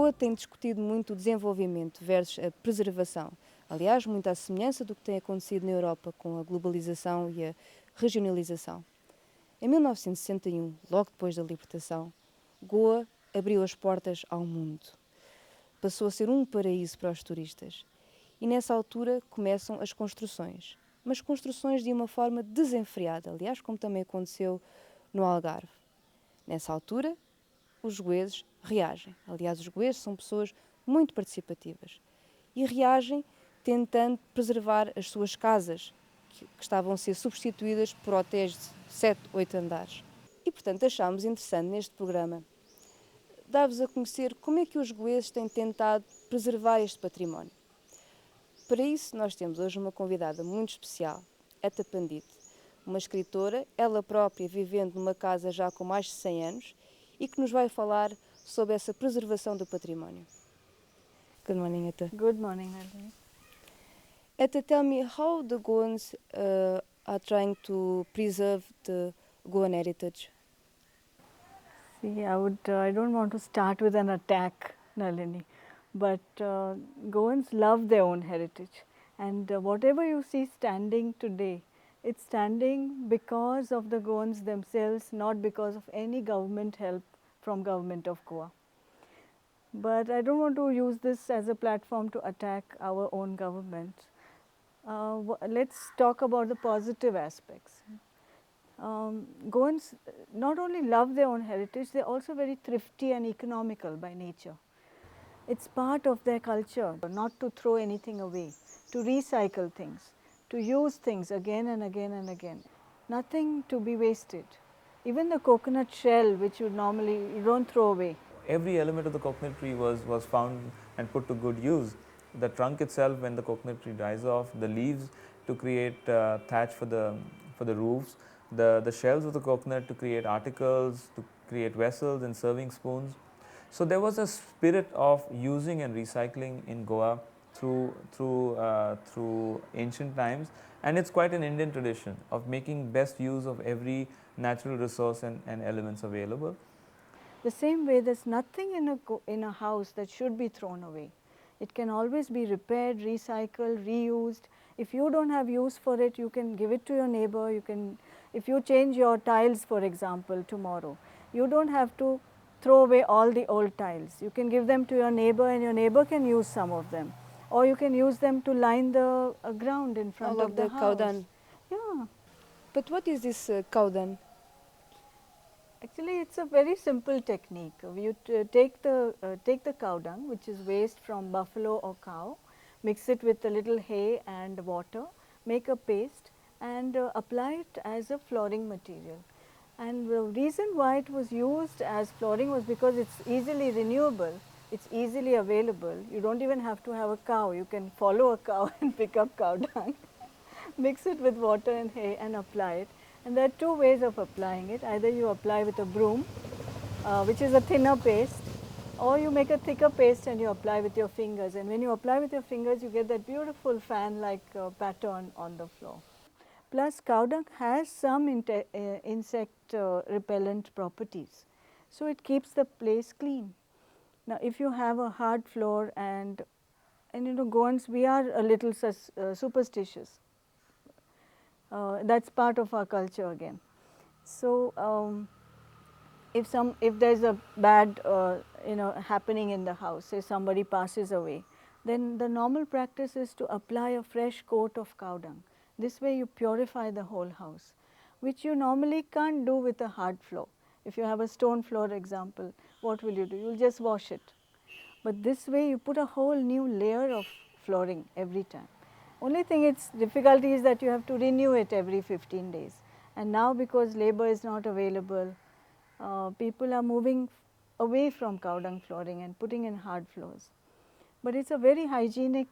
Goa tem discutido muito o desenvolvimento versus a preservação. Aliás, muito à semelhança do que tem acontecido na Europa com a globalização e a regionalização. Em 1961, logo depois da libertação, Goa abriu as portas ao mundo. Passou a ser um paraíso para os turistas. E nessa altura começam as construções. Mas construções de uma forma desenfreada, aliás, como também aconteceu no Algarve. Nessa altura, os goeses reagem. Aliás, os goeses são pessoas muito participativas. E reagem tentando preservar as suas casas, que estavam a ser substituídas por hotéis de 7, 8 andares. E, portanto, achámos interessante neste programa dar-vos a conhecer como é que os goeses têm tentado preservar este património. Para isso, nós temos hoje uma convidada muito especial, Eta Pandit, uma escritora, ela própria vivendo numa casa já com mais de 100 anos e que nos vai falar sobre essa preservação do património. Good morning, Eta. Good morning, Nalini. Eta, tell me how the Goans are trying to preserve the Goan heritage. See, I don't want to start with an attack, Nalini, but Goans love their own heritage, and whatever you see standing today, it's standing because of the Goans themselves, not because of any government help from Government of Goa. But I don't want to use this as a platform to attack our own government. Let's talk about the positive aspects. Goans not only love their own heritage, they are also very thrifty and economical by nature. It's part of their culture not to throw anything away, to recycle things, to use things again and again and again. Nothing to be wasted. Even the coconut shell, which you don't throw away. Every element of the coconut tree was found and put to good use. The trunk itself, when the coconut tree dries off, the leaves to create thatch for the roofs, the shells of the coconut to create articles, to create vessels and serving spoons. So there was a spirit of using and recycling in Goa through ancient times, and it's quite an Indian tradition of making best use of every natural resource and elements available. The same way, there's nothing in a house that should be thrown away. It can always be repaired, recycled, reused. If you don't have use for it, you can give it to your neighbor. If you change your tiles, for example, tomorrow, you don't have to throw away all the old tiles. You can give them to your neighbor, and your neighbor can use some of them. Or you can use them to line the ground in front of the house. Kaudan. Yeah. But what is this Kaudan? Actually, it's a very simple technique. You take the cow dung, which is waste from buffalo or cow, mix it with a little hay and water, make a paste, and apply it as a flooring material. And the reason why it was used as flooring was because it's easily renewable, it's easily available. You don't even have to have a cow. You can follow a cow and pick up cow dung, mix it with water and hay and apply it. And there are two ways of applying it. Either you apply with a broom, which is a thinner paste, or you make a thicker paste and you apply with your fingers. And when you apply with your fingers, you get that beautiful fan-like pattern on the floor. Plus, cow dung has some insect repellent properties, so it keeps the place clean. Now, if you have a hard floor and you know, Goans, we are a little superstitious. That's part of our culture again. So if there's a bad happening in the house, say somebody passes away, then the normal practice is to apply a fresh coat of cow dung. This way you purify the whole house, which you normally can't do with a hard floor. If you have a stone floor example, what will you do? You will just wash it. But this way you put a whole new layer of flooring every time. Only thing its difficulty is that you have to renew it every 15 days. And now because labor is not available, people are moving away from cow dung flooring and putting in hard floors. But it's a very hygienic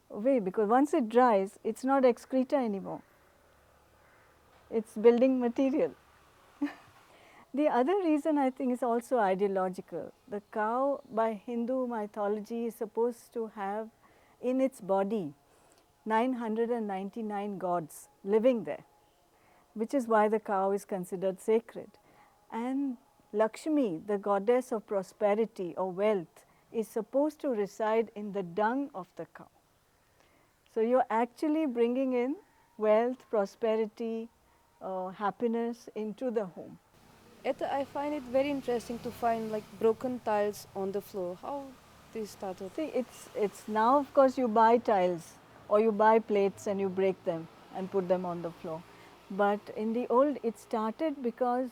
way, because once it dries, it's not excreta anymore. It's building material. The other reason I think is also ideological. The cow by Hindu mythology is supposed to have in its body 999 gods living there, which is why the cow is considered sacred. And Lakshmi, the goddess of prosperity or wealth, is supposed to reside in the dung of the cow. So, you are actually bringing in wealth, prosperity, happiness into the home. I find it very interesting to find like broken tiles on the floor. How this started? See, it's now of course you buy tiles or you buy plates and you break them and put them on the floor. But in the old, it started because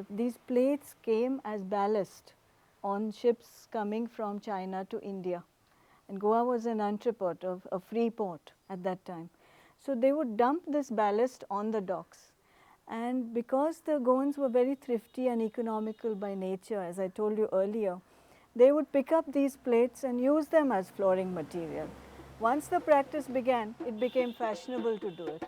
these plates came as ballast on ships coming from China to India. And Goa was an entrepot, of a free port at that time. So they would dump this ballast on the docks. And because the Goans were very thrifty and economical by nature, as I told you earlier, they would pick up these plates and use them as flooring material. Once the practice began, it became fashionable to do it.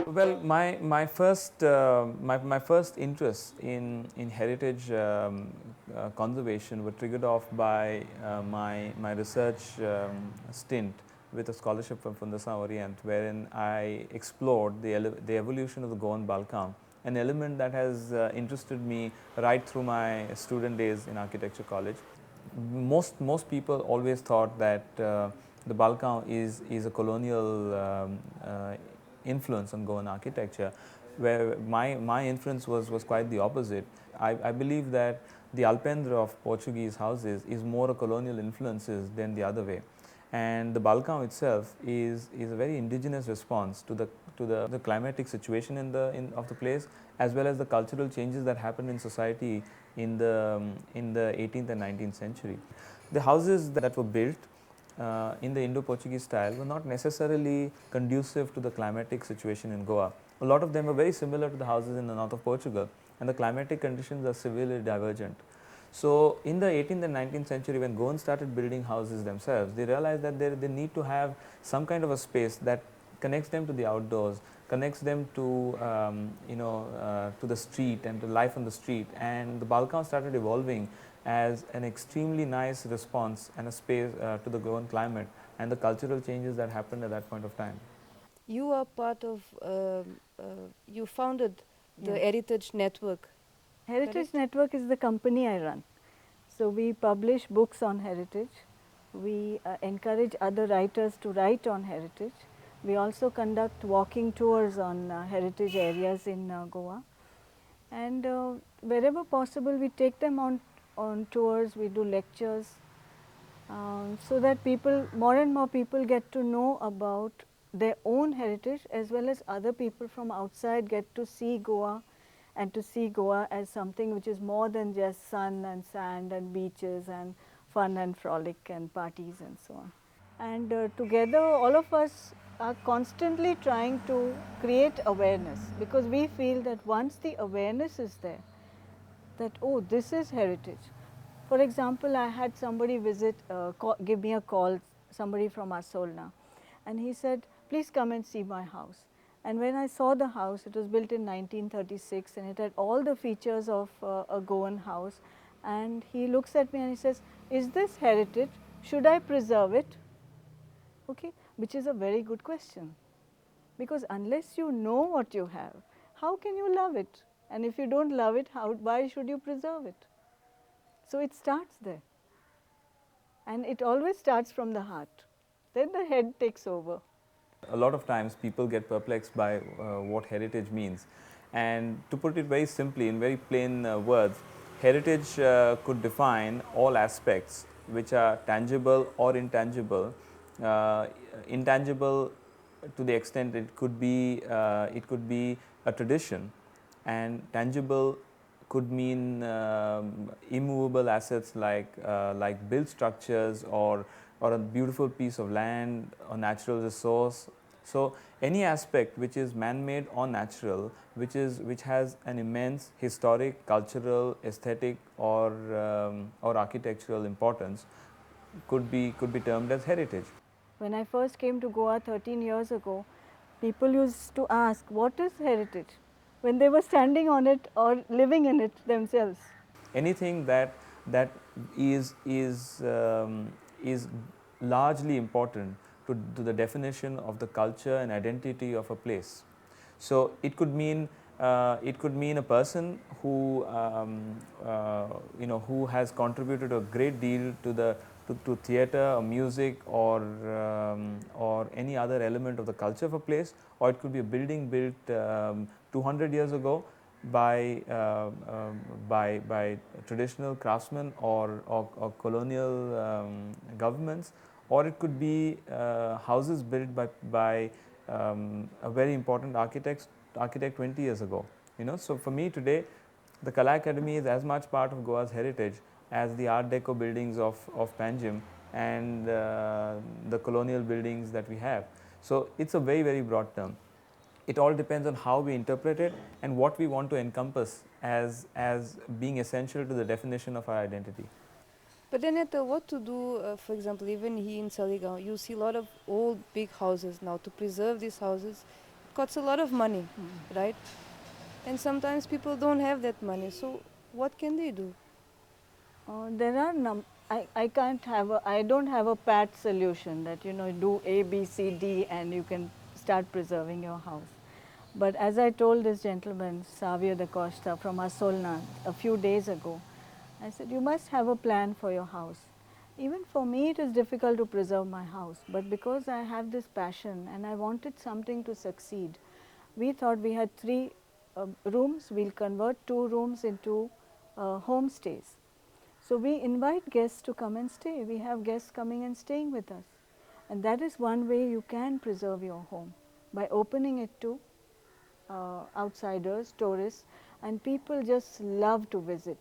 Well, my first interest in heritage conservation were triggered off by my research stint with a scholarship from Fundação Orient, wherein I explored the evolution of the Goan balcão, an element that has interested me right through my student days in architecture college. Most people always thought that the balcão is a colonial influence on Goan architecture, where my influence was quite the opposite. I believe that the alpendre of Portuguese houses is more a colonial influences than the other way, and the balcão itself is a very indigenous response to the climatic situation of the place, as well as the cultural changes that happened in society in the 18th and 19th century. The houses that were built in the Indo-Portuguese style were not necessarily conducive to the climatic situation in Goa. A lot of them were very similar to the houses in the north of Portugal, and the climatic conditions are severely divergent. So, in the 18th and 19th century, when Goans started building houses themselves, they realized that they need to have some kind of a space that connects them to the outdoors, connects them to to the street and to life on the street, and the balcão started evolving as an extremely nice response and a space to the Goan climate and the cultural changes that happened at that point of time. You are part of, you founded the Yeah. Heritage Network. Heritage Correct. Network is the company I run. So we publish books on heritage. We encourage other writers to write on heritage. We also conduct walking tours on heritage areas in Goa. And wherever possible, we take them on tours, we do lectures, so that more and more people get to know about their own heritage, as well as other people from outside get to see Goa, and to see Goa as something which is more than just sun and sand and beaches and fun and frolic and parties and so on. And together all of us are constantly trying to create awareness, because we feel that once the awareness is there, that oh, this is heritage. For example, I had somebody give me a call, somebody from Asolna, and he said, please come and see my house. And when I saw the house, it was built in 1936 and it had all the features of a Goan house. And he looks at me and he says, is this heritage? Should I preserve it? Okay, which is a very good question, because unless you know what you have, how can you love it? And if you don't love it, why should you preserve it? So it starts there, and it always starts from the heart. Then the head takes over. A lot of times people get perplexed by what heritage means, and to put it very simply in very plain words, heritage could define all aspects which are tangible or intangible. Intangible to the extent it could be a tradition, and tangible could mean immovable assets like built structures or a beautiful piece of land or natural resource, So any aspect which is man-made or natural, which has an immense historic, cultural, aesthetic, or architectural importance, could be termed as heritage. When I first came to Goa 13 years ago, people used to ask, what is heritage? When they were standing on it or living in it themselves. Anything that is largely important to the definition of the culture and identity of a place. So it could mean a person who who has contributed a great deal to theatre or music or any other element of the culture of a place, or it could be a building built 200 years ago by traditional craftsmen or colonial governments, or it could be houses built by a very important architect 20 years ago. So for me today, the Kala Academy is as much part of Goa's heritage as the Art Deco buildings of Panjim and the colonial buildings that we have. So it's a very, very broad term. It all depends on how we interpret it and what we want to encompass as being essential to the definition of our identity. But then what to do, for example, even here in Saligaon, you see a lot of old big houses now. To preserve these houses, it costs a lot of money, right? And sometimes people don't have that money. So what can they do? There are I don't have a pat solution that do A, B, C, D and you can start preserving your house. But as I told this gentleman, Savio da Costa from Asolna a few days ago, I said, you must have a plan for your house. Even for me it is difficult to preserve my house, but because I have this passion and I wanted something to succeed, we thought we had 3 rooms, we'll convert 2 rooms into homestays. So we invite guests to come and stay. We have guests coming and staying with us. And that is one way you can preserve your home, by opening it to outsiders, tourists, and people just love to visit.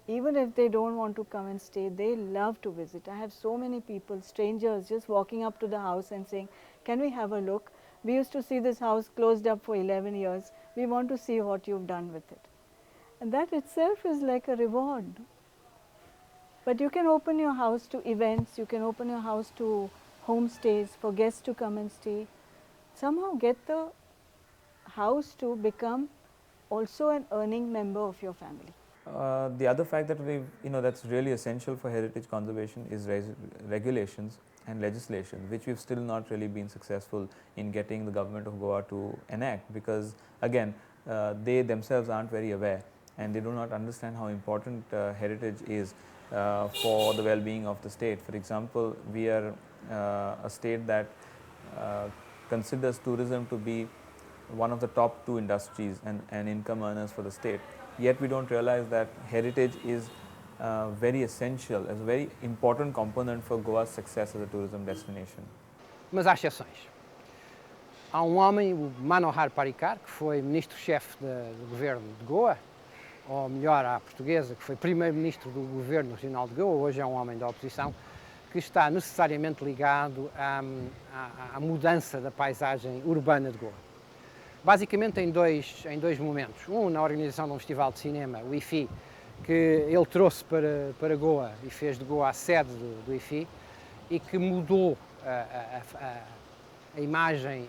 Even if they don't want to come and stay, they love to visit. I have so many people, strangers, just walking up to the house and saying, can we have a look? We used to see this house closed up for 11 years. We want to see what you've done with it. And that itself is like a reward. But you can open your house to events, you can open your house to homestays for guests to come and stay. Somehow get the house to become also an earning member of your family. The other fact that that's really essential for heritage conservation is regulations and legislation, which we've still not really been successful in getting the government of Goa to enact, because again they themselves aren't very aware and they do not understand how important heritage is for the well-being of the state. For example, we are a state that considers tourism to be one of the top 2 industries and income earners for the state. Yet we don't realize that heritage is very essential, as a very important component for Goa's success as a tourism destination. Mas há exceções. Há homem, o Manohar Parrikar, que foi ministro-chefe do governo de Goa, ou melhor, à portuguesa, que foi primeiro-ministro do governo regional de Goa, hoje é um homem da oposição, que está necessariamente ligado à mudança da paisagem urbana de Goa. Basicamente em dois momentos. Um, na organização de um festival de cinema, o IFI, que ele trouxe para Goa e fez de Goa a sede do IFI, e que mudou a imagem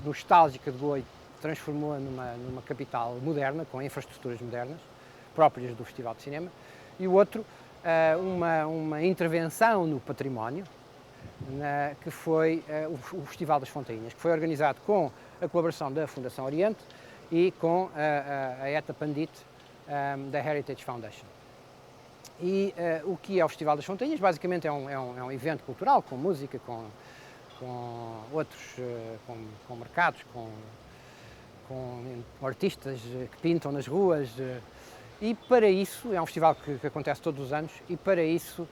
nostálgica de Goa e transformou-a numa capital moderna, com infraestruturas modernas, próprias do Festival de Cinema. E o outro, uma intervenção no património, que foi o Festival das Fontainhas, que foi organizado com a colaboração da Fundação Oriente e com a ETA Pandit da Heritage Foundation. E o que é o Festival das Fontainhas? Basicamente é um evento cultural, com música, com outros, com mercados, com artistas que pintam nas ruas, e para isso, é um festival que acontece todos os anos, e para isso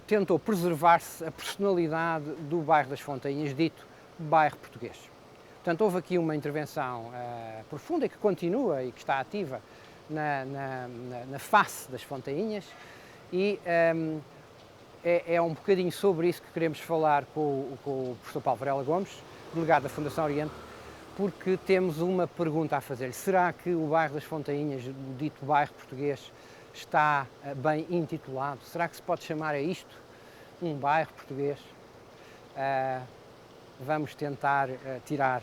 tentou preservar-se a personalidade do bairro das Fontainhas, dito bairro português. Portanto, houve aqui uma intervenção profunda e que continua e que está ativa na face das Fontainhas, e é um bocadinho sobre isso que queremos falar com o professor Paulo Varela Gomes, delegado da Fundação Oriente, porque temos uma pergunta a fazer-lhe. Será que o bairro das Fontainhas, o dito bairro português, está bem intitulado? Será que se pode chamar a isto um bairro português? Vamos tentar tirar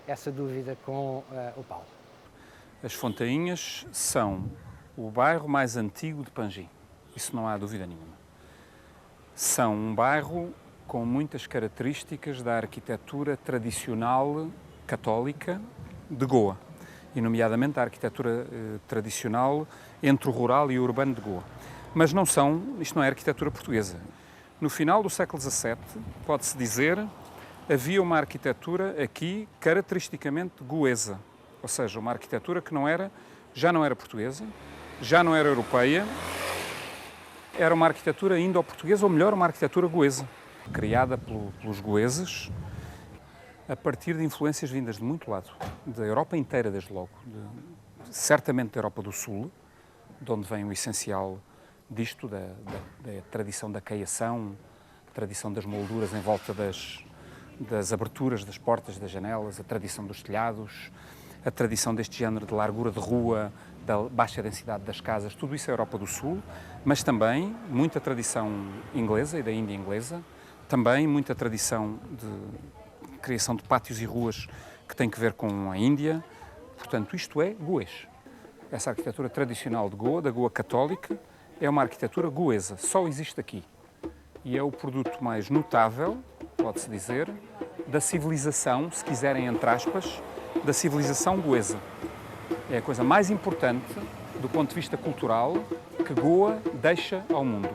essa dúvida com o Paulo. As Fontainhas são o bairro mais antigo de Pangim, isso não há dúvida nenhuma. São um bairro com muitas características da arquitetura tradicional católica de Goa, e nomeadamente a arquitetura tradicional entre o rural e o urbano de Goa. Mas isto não é arquitetura portuguesa. No final do século XVII, pode-se dizer, havia uma arquitetura aqui caracteristicamente goesa, ou seja, uma arquitetura que já não era portuguesa, já não era europeia, era uma arquitetura indo-portuguesa, ou melhor, uma arquitetura goesa, criada pelos goeses, a partir de influências vindas de muito lado, da Europa inteira desde logo, certamente da Europa do Sul, de onde vem o essencial disto, da tradição da caiação, tradição das molduras em volta das aberturas das portas, das janelas, a tradição dos telhados, a tradição deste género de largura de rua, da baixa densidade das casas, tudo isso é Europa do Sul, mas também muita tradição inglesa e da Índia inglesa, também muita tradição de criação de pátios e ruas que tem que ver com a Índia. Portanto, isto é goês. Essa arquitetura tradicional de Goa, da Goa católica, é uma arquitetura goesa, só existe aqui. E é o produto mais notável, pode-se dizer, da civilização, se quiserem entre aspas, da civilização goesa. É a coisa mais importante do ponto de vista cultural que Goa deixa ao mundo.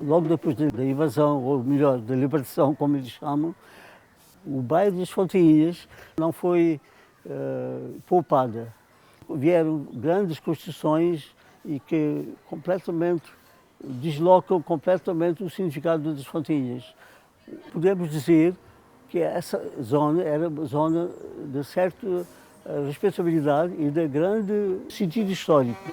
Logo depois da invasão, ou melhor, da libertação, como eles chamam, o bairro das Fontainhas não foi poupada. Vieram grandes construções e que deslocam completamente o significado das Fontainhas. Podemos dizer que essa zona era uma zona de certa responsabilidade e de grande sentido histórico.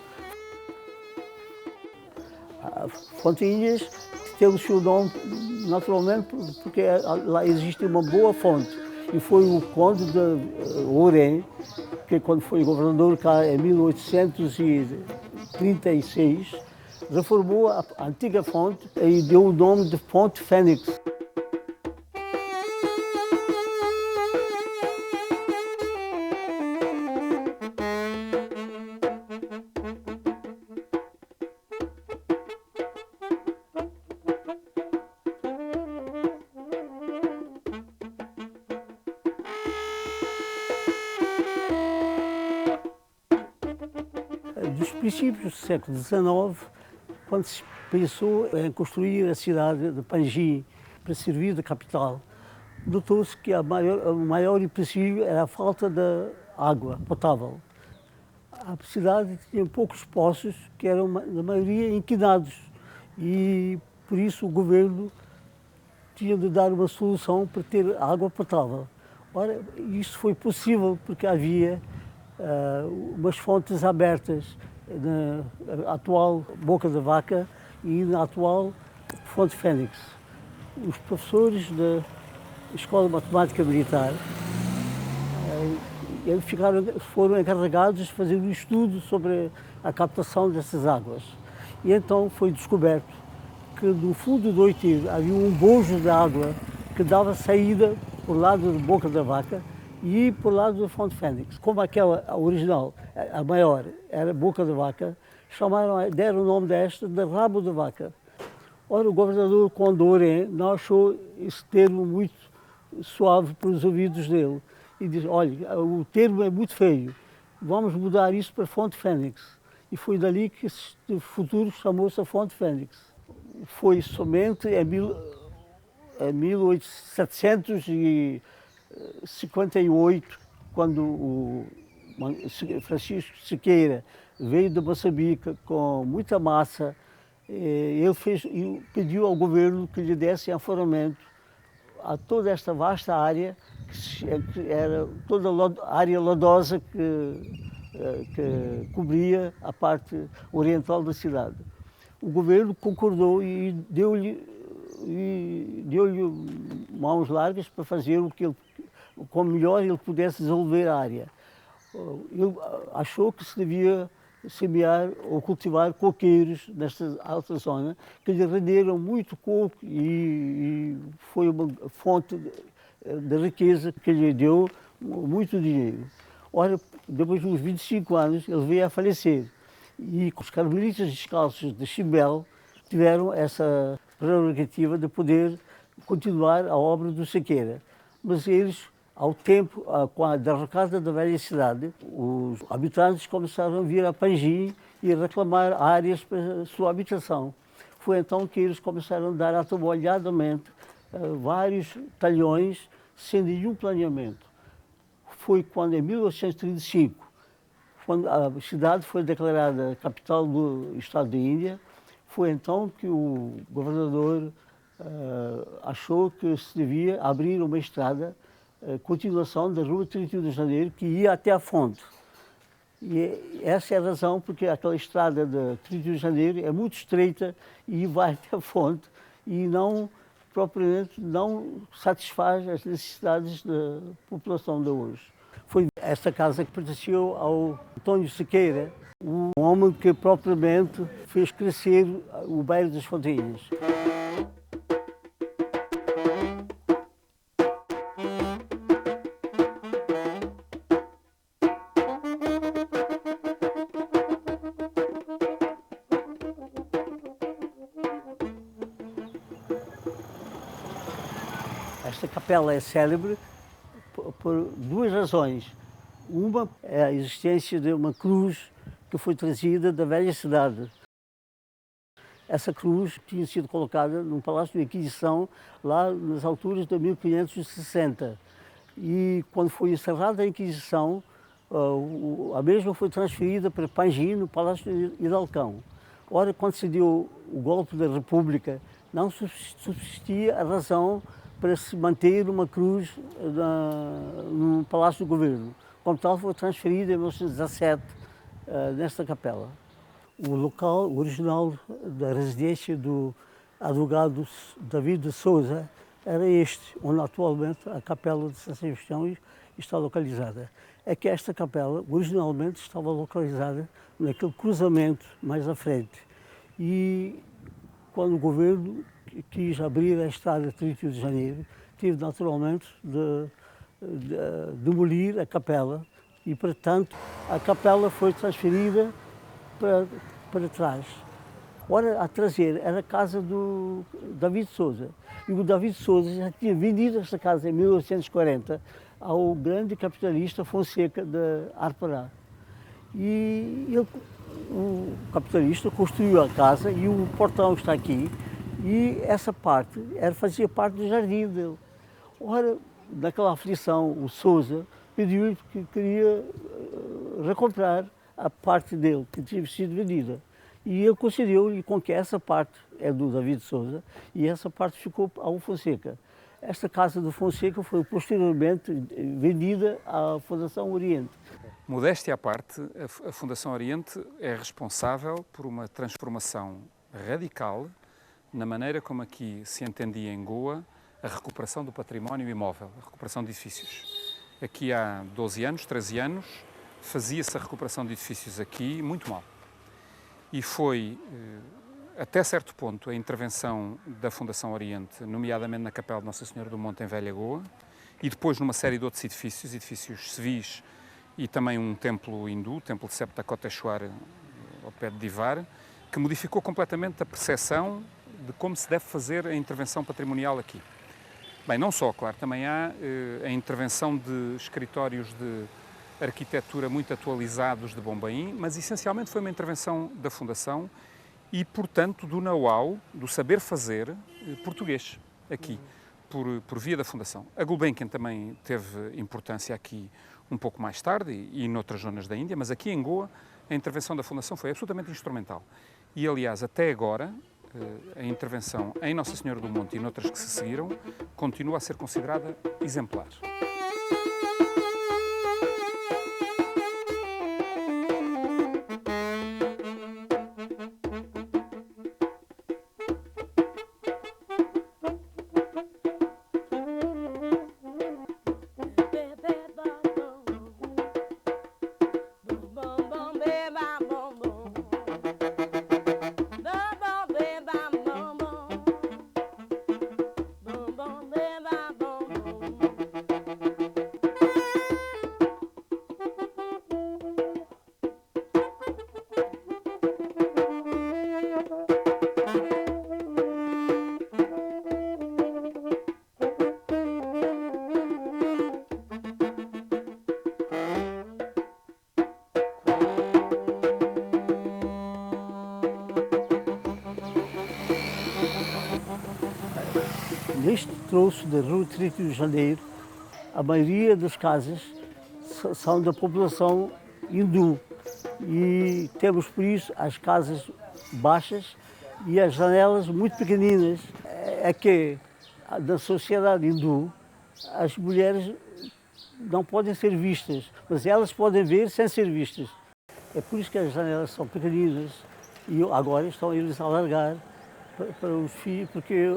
Fontainhas tem o seu nome naturalmente porque lá existe uma boa fonte. E foi o conde de Ourém, que quando foi governador cá em 1836, reformou a antiga fonte e deu o nome de Fonte Fênix. Dos princípios do século XIX, quando se pensou em construir a cidade de Pangim para servir de capital, notou-se que o maior empecilho era a falta de água potável. A cidade tinha poucos poços, que eram, na maioria, inquinados, e por isso o governo tinha de dar uma solução para ter água potável. Ora, isso foi possível porque havia umas fontes abertas na atual Boca da Vaca e na atual Fonte Fênix. Os professores da Escola de Matemática Militar foram encarregados de fazer um estudo sobre a captação dessas águas. E então foi descoberto que no fundo do Oiteiro havia um bojo de água que dava saída por lado de Boca da Vaca e por lado da Fonte Fênix. Como aquela a original, a maior, era Boca da Vaca, deram o nome desta de Rabo da Vaca. Ora, o governador Conde Ourém não achou esse termo muito suave para os ouvidos dele. E disse, olha, o termo é muito feio. vamos mudar isso para Fonte Fênix. E foi dali que o futuro chamou-se a Fonte Fênix. Foi somente em 1758, quando o Francisco Siqueira veio de Moçambique com muita massa, ele pediu ao governo que lhe desse aforamento a toda esta vasta área, que era toda a área lodosa que cobria a parte oriental da cidade. O governo concordou e deu-lhe mãos largas para fazer como melhor ele pudesse desenvolver a área. Ele achou que se devia semear ou cultivar coqueiros nesta alta zona, que lhe renderam muito coco e foi uma fonte de riqueza que lhe deu muito dinheiro. Ora, depois de uns 25 anos, ele veio a falecer. E os carmelitas descalços de Chimbel tiveram essa prerrogativa de poder continuar a obra do Siqueira. Mas eles, ao tempo, com a derrocada da velha cidade, os habitantes começaram a vir a Pangi e a reclamar áreas para a sua habitação. Foi então que eles começaram a dar atabalhadamente vários talhões sem nenhum planeamento. Foi quando, em 1835, quando a cidade foi declarada capital do Estado da Índia, foi então que o governador achou que se devia abrir uma estrada, continuação da Rua 31 de Janeiro, que ia até a fonte. E essa é a razão porque aquela estrada de 31 de Janeiro é muito estreita e vai até a fonte e propriamente não satisfaz as necessidades da população de hoje. Foi esta casa que pertenceu ao Antônio Siqueira, um homem que propriamente fez crescer o bairro das Fontinhas. Esta capela é célebre por duas razões. Uma é a existência de uma cruz que foi trazida da velha cidade. Essa cruz tinha sido colocada num palácio de Inquisição lá nas alturas de 1560. E quando foi encerrada a Inquisição, a mesma foi transferida para Pangi, no Palácio de Hidalcão. Ora, quando se deu o golpe da República, não subsistia a razão para se manter uma cruz no Palácio do Governo. Como tal, foi transferida em 1917 nesta capela. O local original da residência do advogado David de Souza era este, onde atualmente a Capela de São Sebastião está localizada. É que esta capela originalmente estava localizada naquele cruzamento mais à frente. E quando o governo quis abrir a estrada 31 de Janeiro, tive naturalmente de demolir a capela e, portanto, a capela foi transferida para trás. Ora, a traseira era a casa do David Souza. E o David Souza já tinha vendido esta casa em 1840 ao grande capitalista Fonseca de Arpará. E o capitalista construiu a casa e o portão está aqui. E essa parte fazia parte do jardim dele. Ora, naquela aflição, o Souza pediu-lhe que queria recomprar a parte dele, que tinha sido vendida. E ele concedeu-lhe com que essa parte é do David Souza e essa parte ficou ao Fonseca. Esta casa do Fonseca foi posteriormente vendida à Fundação Oriente. Modéstia à parte, a Fundação Oriente é responsável por uma transformação radical na maneira como aqui se entendia em Goa a recuperação do património imóvel, a recuperação de edifícios. Aqui há 12 anos, 13 anos, fazia-se a recuperação de edifícios aqui muito mal. E foi, até certo ponto, a intervenção da Fundação Oriente, nomeadamente na Capela de Nossa Senhora do Monte, em Velha Goa, e depois numa série de outros edifícios civis e também um templo hindu, o templo de Septakoteshwar, ao pé de Divar, que modificou completamente a percepção de como se deve fazer a intervenção patrimonial aqui. Bem, não só, claro, também há a intervenção de escritórios de arquitetura muito atualizados de Bombaim, mas essencialmente foi uma intervenção da Fundação e, portanto, do know-how, do saber fazer português aqui, por via da Fundação. A Gulbenkian também teve importância aqui um pouco mais tarde e noutras zonas da Índia, mas aqui em Goa a intervenção da Fundação foi absolutamente instrumental. E, aliás, até agora, a intervenção em Nossa Senhora do Monte e noutras que se seguiram continua a ser considerada exemplar. Neste troço da Rua 31 de Janeiro, a maioria das casas são da população hindu e temos por isso as casas baixas e as janelas muito pequeninas. É que na sociedade hindu as mulheres não podem ser vistas, mas elas podem ver sem ser vistas. É por isso que as janelas são pequeninas e agora estão eles a alargar para os filhos, porque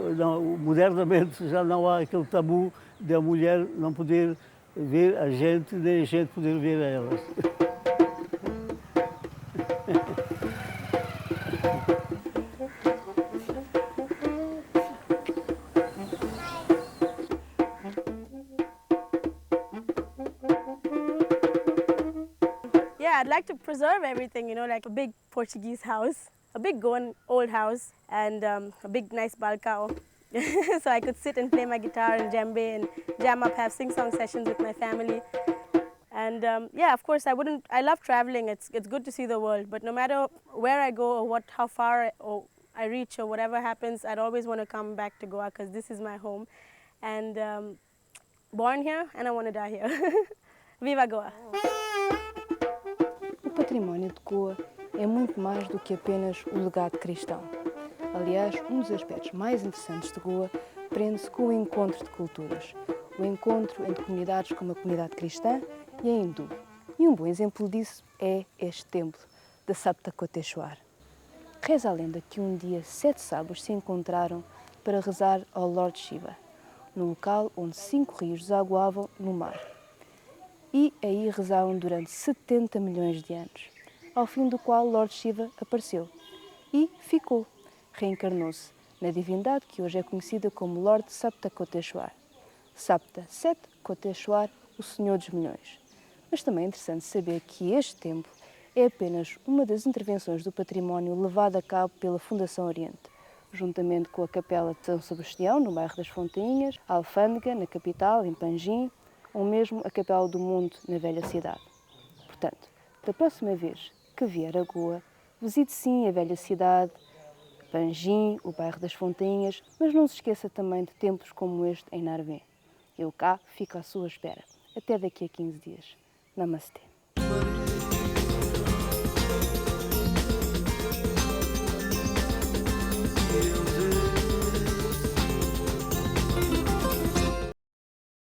modernamente já não há aquele tabu de a mulher não poder ver a gente, nem a gente poder ver a elas. Yeah, I'd like to preserve everything, you know, like a big Portuguese house, a big Goan old house, and a big nice balcão. So I could sit and play my guitar and djembe and jam up, have sing-song sessions with my family. And yeah, of course, I love traveling. It's good to see the world, but no matter where I go or how far I reach or whatever happens, I'd always want to come back to Goa because this is my home. And born here and I want to die here. Viva Goa! O património de Goa é muito mais do que apenas o legado cristão. Aliás, um dos aspectos mais interessantes de Goa prende-se com o encontro de culturas, o encontro entre comunidades como a comunidade cristã e a hindu. E um bom exemplo disso é este templo de Sapta Koteshwar. Reza a lenda que um dia 7 sábios se encontraram para rezar ao Lord Shiva, no local onde 5 rios desaguavam no mar. E aí rezavam durante 70 milhões de anos, ao fim do qual Lord Shiva apareceu e ficou, reencarnou-se na divindade que hoje é conhecida como Lord Sapta Koteshwar. Sapta, 7, Koteshwar, o Senhor dos Milhões. Mas também é interessante saber que este templo é apenas uma das intervenções do património levada a cabo pela Fundação Oriente, juntamente com a Capela de São Sebastião, no bairro das Fontainhas, a Alfândega, na capital, em Panjim, ou mesmo a Capela do Mundo, na velha cidade. Portanto, da próxima vez que vier a Goa, visite sim a velha cidade, Panjim, o bairro das Fontainhas, mas não se esqueça também de templos como este em Narvé. Eu cá fico à sua espera. Até daqui a 15 dias. Namastê.